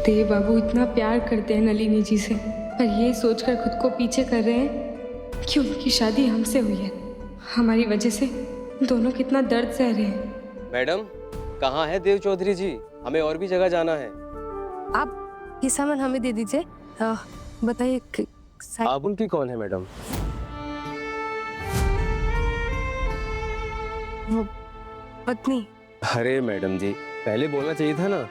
देव बाबू इतना प्यार करते हैं नलिनी जी से, पर ये सोचकर खुद को पीछे कर रहे हैं कि उनकी शादी हमसे हुई है। हमारी वजह से दोनों कितना दर्द सह रहे हैं। मैडम, कहाँ है देव चौधरी जी? हमें और भी जगह जाना है। आप ये सामान हमें दे दीजिए। बताइए आप उनकी कौन है मैडम? वो पत्नी। अरे मैडम जी, पहले बोलना चाहिए था ना,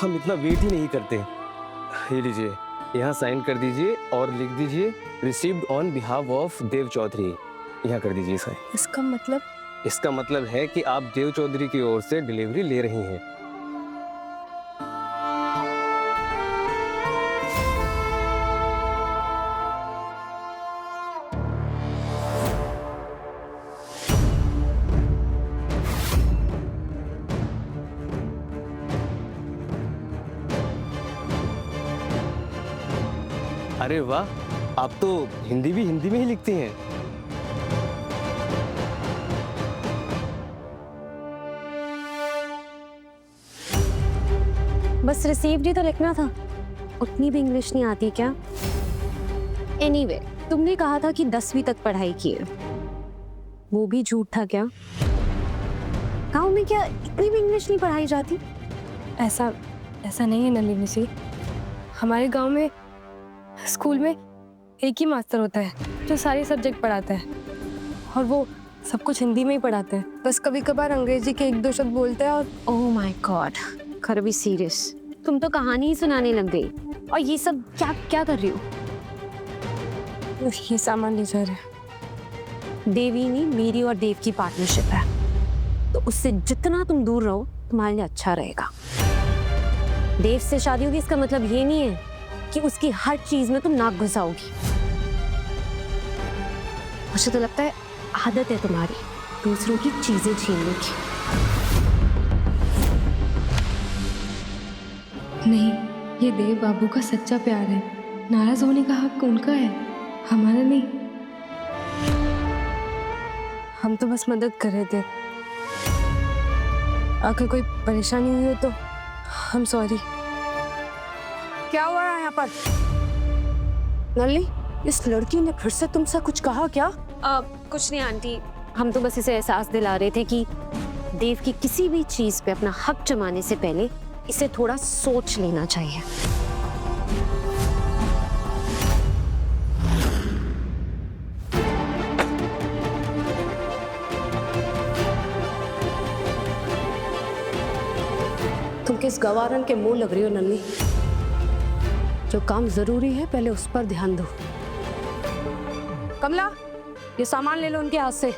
हम इतना वेट ही नहीं करते। ये लीजिए, यहाँ साइन कर दीजिए और लिख दीजिए रिसीव्ड ऑन बिहाफ ऑफ देव चौधरी। यहाँ कर दीजिए साइन। इसका मतलब? इसका मतलब है कि आप देव चौधरी की ओर से डिलीवरी ले रही हैं। अरे वाह, आप तो हिंदी में ही लिखती हैं। बस रिसीव्ड ही तो लिखना था, उतनी भी इंग्लिश नहीं आती क्या? एनीवे, तुमने कहा था कि 10वीं तक पढ़ाई की है, वो भी झूठ था क्या? गाँव में क्या इतनी भी इंग्लिश नहीं पढ़ाई जाती? ऐसा नहीं है नलिनी जी। हमारे गांव में स्कूल में एक ही मास्टर होता है जो सारे सब्जेक्ट पढ़ाता है, और वो सब कुछ हिंदी में ही पढ़ाते हैं। बस कभी कभार अंग्रेजी के 1-2 शब्द बोलते हैं। और ओह माय गॉड, कर बी सीरियस, तुम तो कहानी ही सुनाने लग गई। और ये सब क्या कर रही हो? ये सामान ले जा रहे हैं। देवी नहीं, मेरी और देव की पार्टनरशिप है, तो उससे जितना तुम दूर रहो तुम्हारे लिए अच्छा रहेगा। देव से शादी होगी इसका मतलब ये नहीं है कि उसकी हर चीज में तुम नाक घुसाओगी। मुझे तो लगता है आदत है तुम्हारी दूसरों की चीजें छीनने की। नहीं, ये देव बाबू का सच्चा प्यार है। नाराज होने का हक उनका है, हमारा नहीं। हम तो बस मदद कर रहे थे। अगर कोई परेशानी हुई हो तो हम सॉरी। क्या हुआ है यहाँ पर? नल्ली, इस लड़की ने फिर से तुमसे कुछ कहा क्या? कुछ नहीं आंटी, हम तो बस इसे एहसास दिला रहे थे कि देव की किसी भी चीज पे अपना हक जमाने से पहले इसे थोड़ा सोच लेना चाहिए। तुम किस गवारन के मुंह लग रही हो नल्ली? जो काम जरूरी है पहले उस पर ध्यान दो। कमला, ये सामान ले लो उनके हाथ से।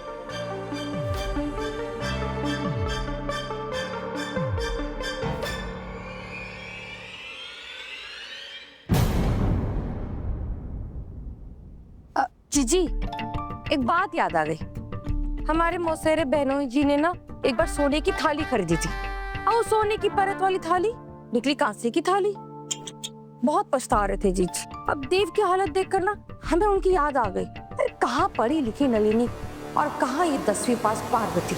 जीजी, एक बात याद आ गई। हमारे मौसेरे बहनों जी ने ना एक बार सोने की थाली खरीदी थी, और सोने की परत वाली थाली निकली कांसे की थाली। बहुत पछता रहे थे जीजी। अब देव की हालत देखकर ना हमें उनकी याद आ गई। अरे कहाँ पढ़ी लिखी नलिनी और कहाँ ये 10वीं पास पार्वती।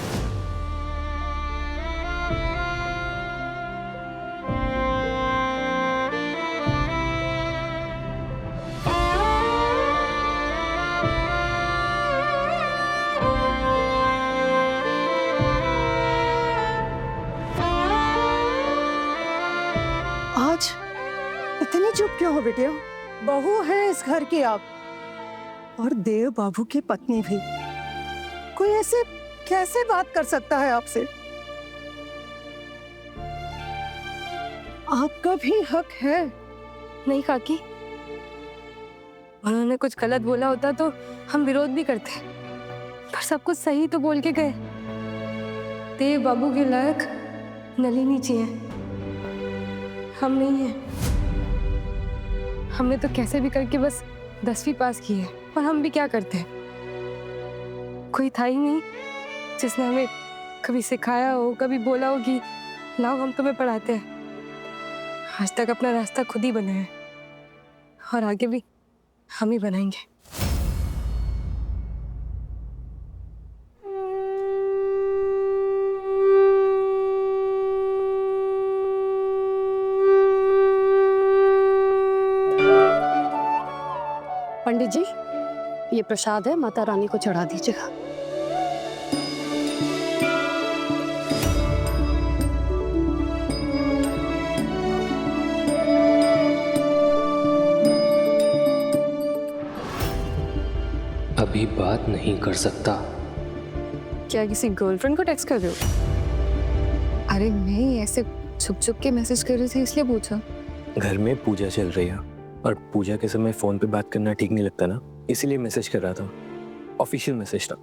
आज इतनी चुप क्यों हो बेटिया? बहू है इस घर की आप, और देव बाबू की पत्नी भी। कोई ऐसे कैसे बात कर सकता है आपसे? आपका भी हक है। नहीं काकी, उन्होंने कुछ गलत बोला होता तो हम विरोध भी करते, पर सब कुछ सही तो बोल के गए। देव बाबू के लायक नलिनी जी हैं, हम नहीं हैं। हमने तो कैसे भी करके बस 10वीं पास की है, और हम भी क्या करते हैं? कोई था ही नहीं जिसने हमें कभी सिखाया हो, कभी बोला हो कि लाओ हम तुम्हें पढ़ाते हैं। आज तक अपना रास्ता खुद ही बनाया है, और आगे भी हम ही बनाएंगे। पंडित जी, ये प्रसाद है, माता रानी को चढ़ा दीजिएगा। अभी बात नहीं कर सकता। क्या किसी गर्लफ्रेंड को टेक्स्ट कर रहे हो? अरे नहीं, ऐसे छुप छुप के मैसेज कर रही थी इसलिए पूछा। घर में पूजा चल रही है और पूजा के समय फोन पे बात करना ठीक नहीं लगता ना, इसीलिए मैसेज कर रहा था। ऑफिशियल मैसेज था।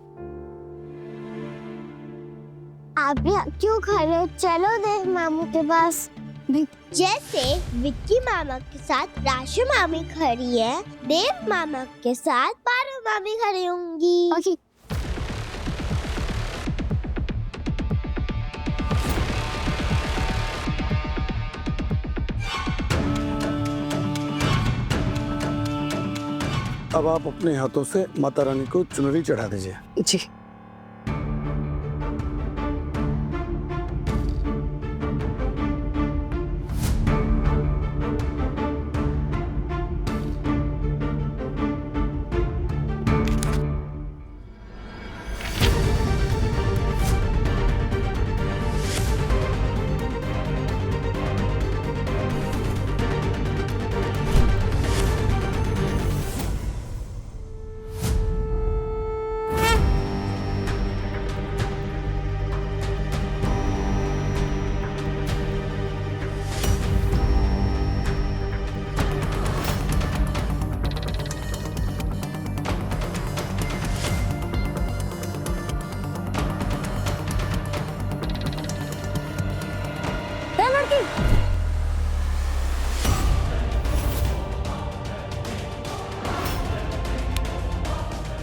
आप यहाँ क्यों खड़े? चलो देव मामू के पास। जैसे विक्की मामा के साथ राशु मामी खड़ी है, देव मामा के साथ पारो मामी खड़ी होंगी। ओके। अब आप अपने हाथों से माता रानी को चुनरी चढ़ा दीजिए। जी।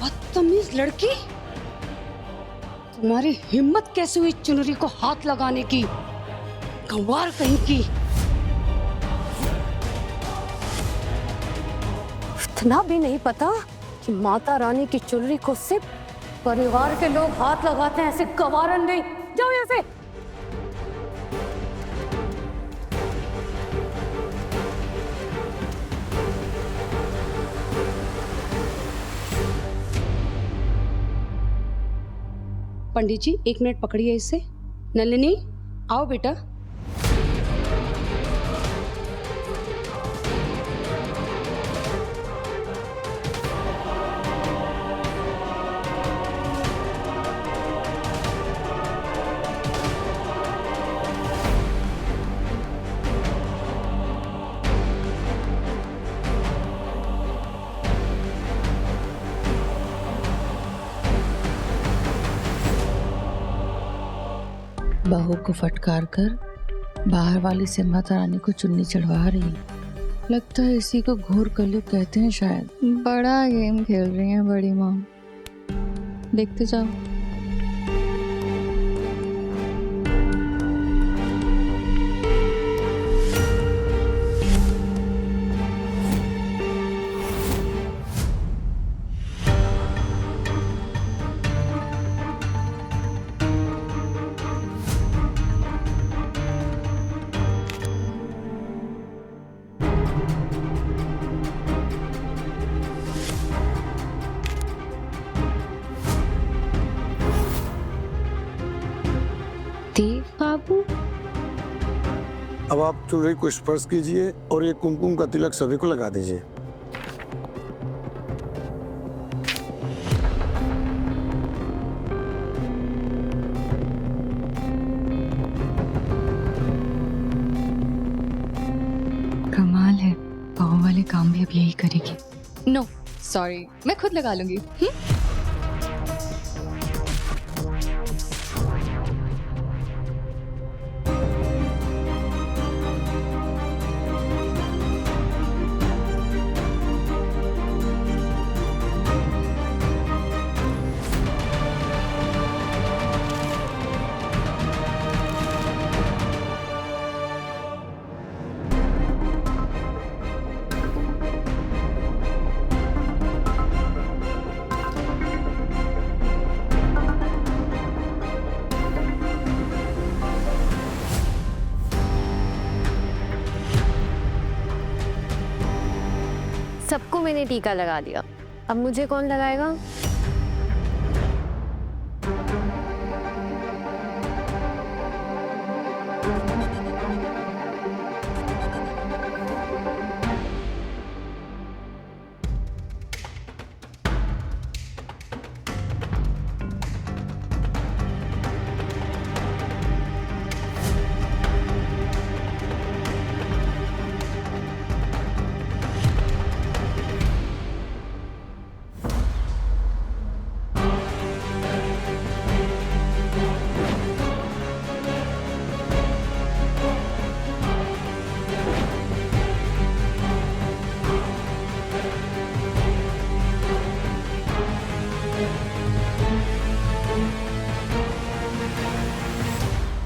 बदतमीज लड़की, तुम्हारी हिम्मत कैसे हुई चुनरी को हाथ लगाने की? गंवार कहीं की। इतना भी नहीं पता कि माता रानी की चुनरी को सिर्फ परिवार के लोग हाथ लगाते हैं, ऐसे गवारन नहीं। जाओ यहाँ से। पंडित जी 1 मिनट पकड़िए इसे। नलिनी आओ बेटा। बहू को फटकार कर बाहर वाली से माता रानी को चुन्नी चढ़वा रही है। लगता है इसी को घोर कलयुग कहते हैं शायद। बड़ा गेम खेल रही हैं बड़ी माँ, देखते जाओ। देव बाबू, अब आप चुनरी को स्पर्श कीजिए और ये कुमकुम का तिलक सभी को लगा दीजिए। कमाल है, बहू वाले काम भी अब यही करेगी। नो सॉरी, मैं खुद लगा लूंगी। सबको मैंने टीका लगा दिया, अब मुझे कौन लगाएगा?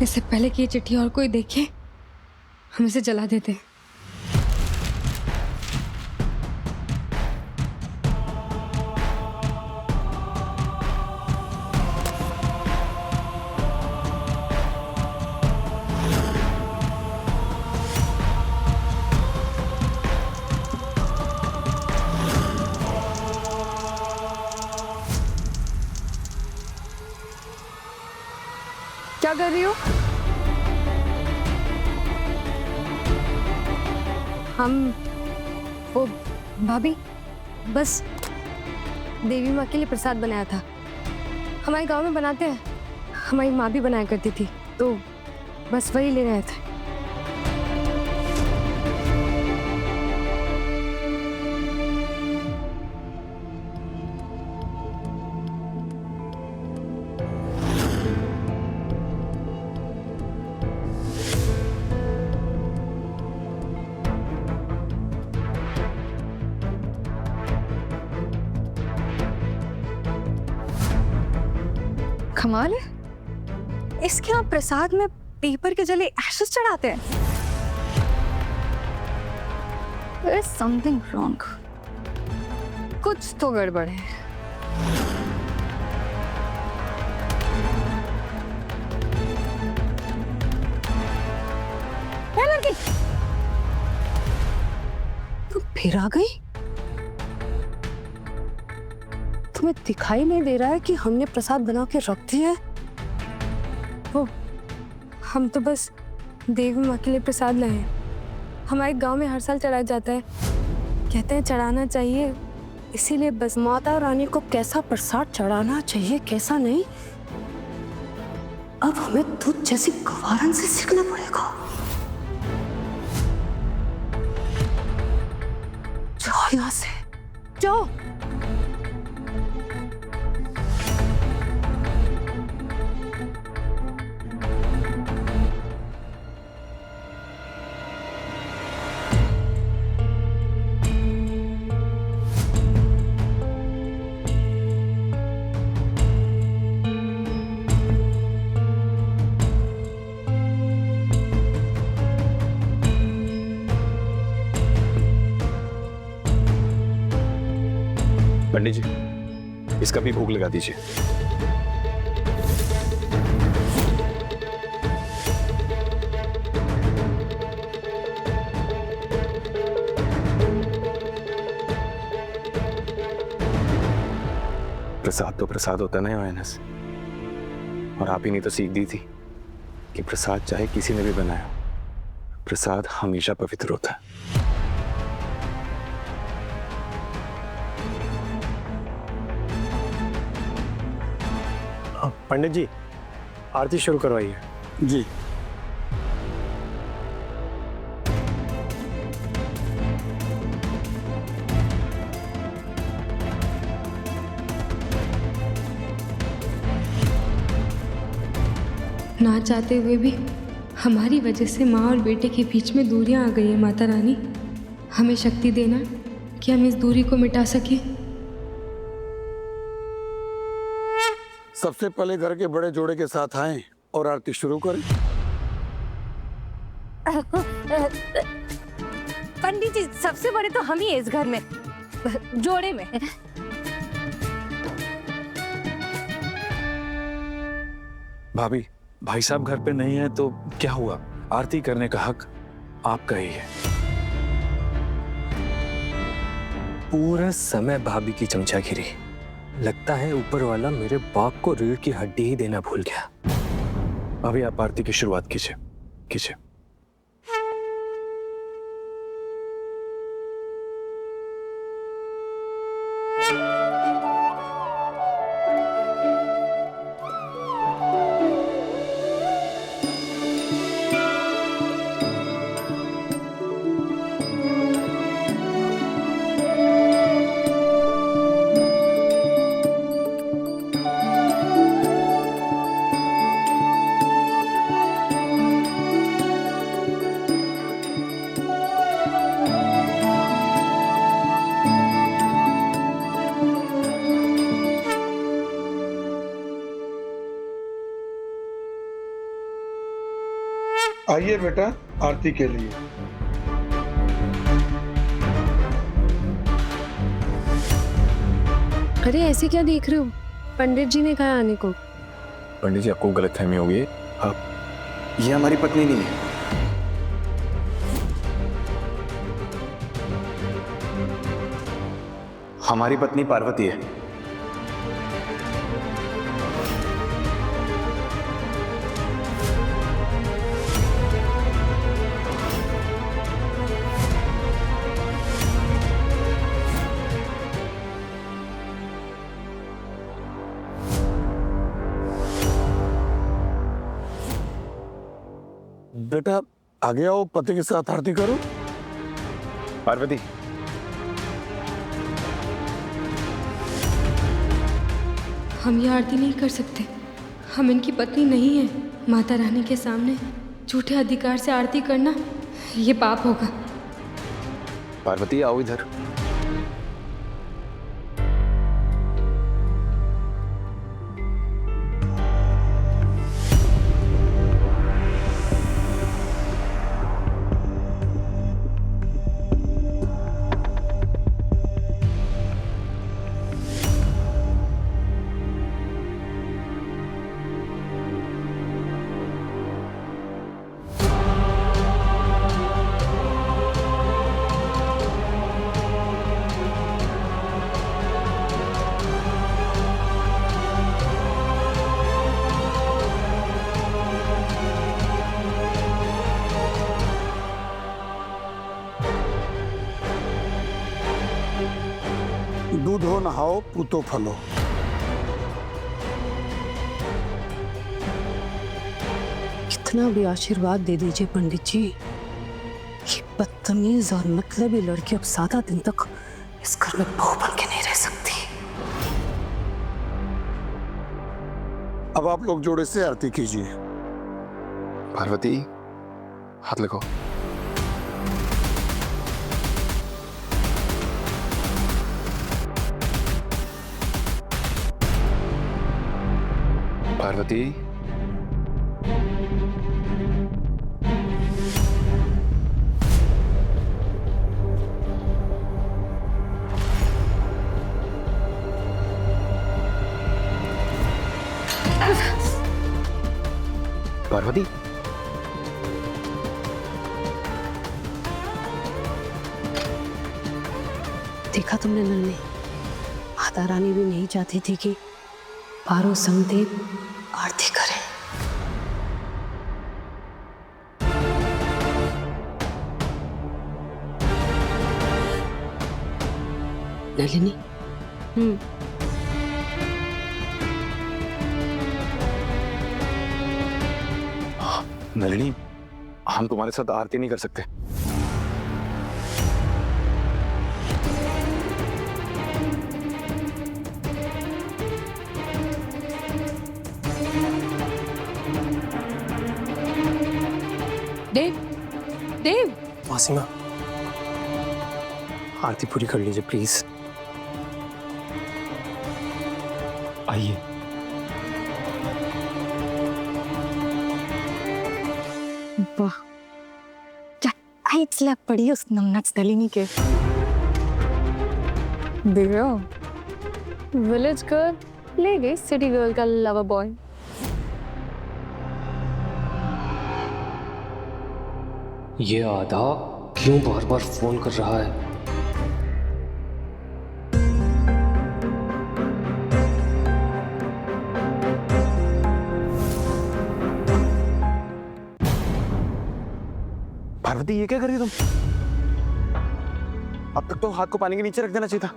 इससे पहले कि ये चिट्ठी और कोई देखे, हम इसे जला देते हैं। क्या कर रही हो? हम वो भाभी बस देवी माँ के लिए प्रसाद बनाया था। हमारे गांव में बनाते हैं, हमारी माँ भी बनाया करती थी, तो बस वही ले रहे थे। कमाल है, इसके यहाँ प्रसाद में पेपर के जले एशेस चढ़ाते हैं। There is something wrong. कुछ तो गड़बड़ है। लड़की, तुम फिर आ गई? तुम्हें दिखाई नहीं दे रहा है कि हमने प्रसाद बना के रख दिया है? वो हम तो बस देवी माँ के लिए प्रसाद लाए हैं। हमारे गांव में हर साल चढ़ाया जाता है, कहते हैं चढ़ाना चाहिए, इसीलिए बस। माता रानी को कैसा प्रसाद चढ़ाना चाहिए कैसा नहीं, अब हमें दूध जैसी गवारन से सीखना पड़ेगा। जाओ यहाँ से, जाओ। पंडित जी, इसका भी भोग लगा दीजिए। प्रसाद तो प्रसाद होता है ना योहानस, और आप ही ने तो सीख दी थी कि प्रसाद चाहे किसी ने भी बनाया, प्रसाद हमेशा पवित्र होता है। पंडित जी, आरती शुरू करवाइए। जी। ना चाहते हुए भी हमारी वजह से माँ और बेटे के बीच में दूरियां आ गई है। माता रानी, हमें शक्ति देना कि हम इस दूरी को मिटा सकें। सबसे पहले घर के बड़े जोड़े के साथ आएं और आरती शुरू करें। पंडित जी, सबसे बड़े तो हम ही हैं इस घर में, जोड़े में। भाभी, भाई साहब घर पे नहीं है तो क्या हुआ, आरती करने का हक आपका ही है। पूरा समय भाभी की चमचागिरी। लगता है ऊपर वाला मेरे बाप को रीढ़ की हड्डी ही देना भूल गया। अभी आप आरती की शुरुआत कीजिए कीजिए। आइए बेटा आरती के लिए। अरे ऐसे क्या देख रहे हो? पंडित जी ने कहा आने को। पंडित जी आपको गलतफहमी हो गई। आप ये हमारी पत्नी नहीं है। हमारी पत्नी पार्वती है। बेटा आगे आओ, पति के साथ आरती करो। पार्वती हम ये आरती नहीं कर सकते। हम इनकी पत्नी नहीं है। माता रानी के सामने झूठे अधिकार से आरती करना ये पाप होगा। पार्वती आओ इधर। दूधो नहाओ पूतो फलो। इतना भी आशीर्वाद दे दीजिए पंडित जी। ये बदतमीज और मतलबी लड़की अब ज्यादा दिन तक इस घर में बहू बन के नहीं रह सकती। अब आप लोग जोड़े से आरती कीजिए। पार्वती हाथ लगाओ। पार्वती पार्वती देखा तुमने नन्हे, माता रानी भी नहीं चाहती थी कि पारो समदेव आरती करे। नलिनी नलिनी, हम तुम्हारे साथ आरती नहीं कर सकते। देव, देव। मासीमा आरती पूरी कर लीजिए प्लीज। आइए। वाह, क्या स्लैप पड़ी उस नमनच नलिनी के। दिव्या, विलेज गर्ल ले गई सिटी गर्ल का लवर बॉय। ये आधा क्यों बार बार फोन कर रहा है? आरती ये क्या कर रही हो तुम? अब तक तो हाथ को पानी के नीचे रख देना चाहिए था।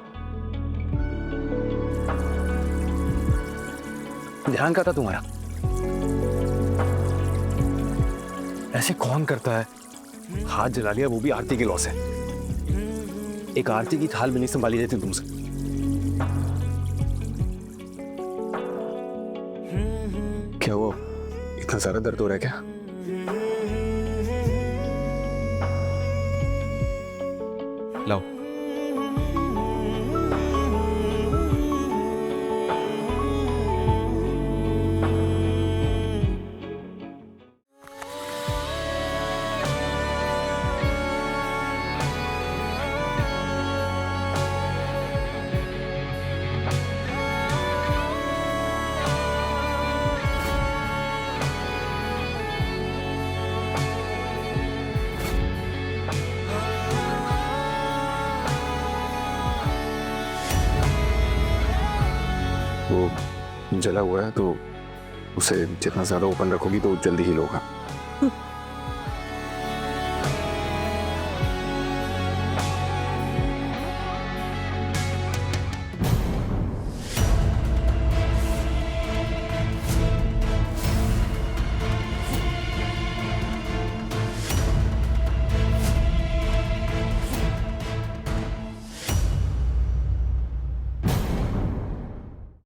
ध्यान क्या था तुम्हारा? ऐसे कौन करता है? हाथ जला लिया, वो भी आरती के लॉस है। एक आरती की थाल भी नहीं संभाली जाती तुमसे। क्या वो इतना सारा दर्द हो रहा है क्या? लाओ। वो जला हुआ है तो उसे जितना ज्यादा ओपन रखोगी तो जल्दी हील होगा।